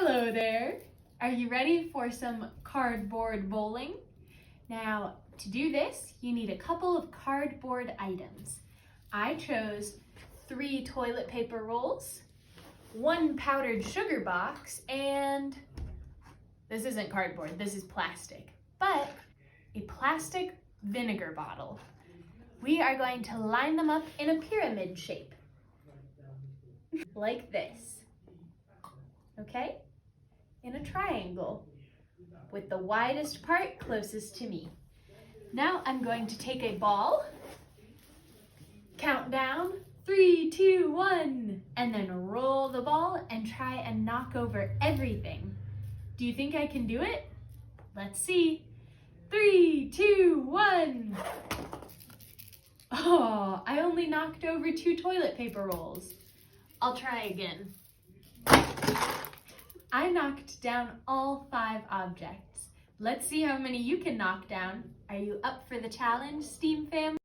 Hello there! Are you ready for some cardboard bowling? Now, to do this, you need a couple of cardboard items. I chose 3 toilet paper rolls, 1 powdered sugar box, and this isn't cardboard, this is plastic, but a plastic vinegar bottle. We are going to line them up in a pyramid shape, like this. Okay? In a triangle, with the widest part closest to me. Now I'm going to take a ball, count down, 3, 2, 1, and then roll the ball and try and knock over everything. Do you think I can do it? Let's see. 3, 2, 1. Oh, I only knocked over 2 toilet paper rolls. I'll try again. I knocked down all 5 objects. Let's see how many you can knock down. Are you up for the challenge, STEAM family?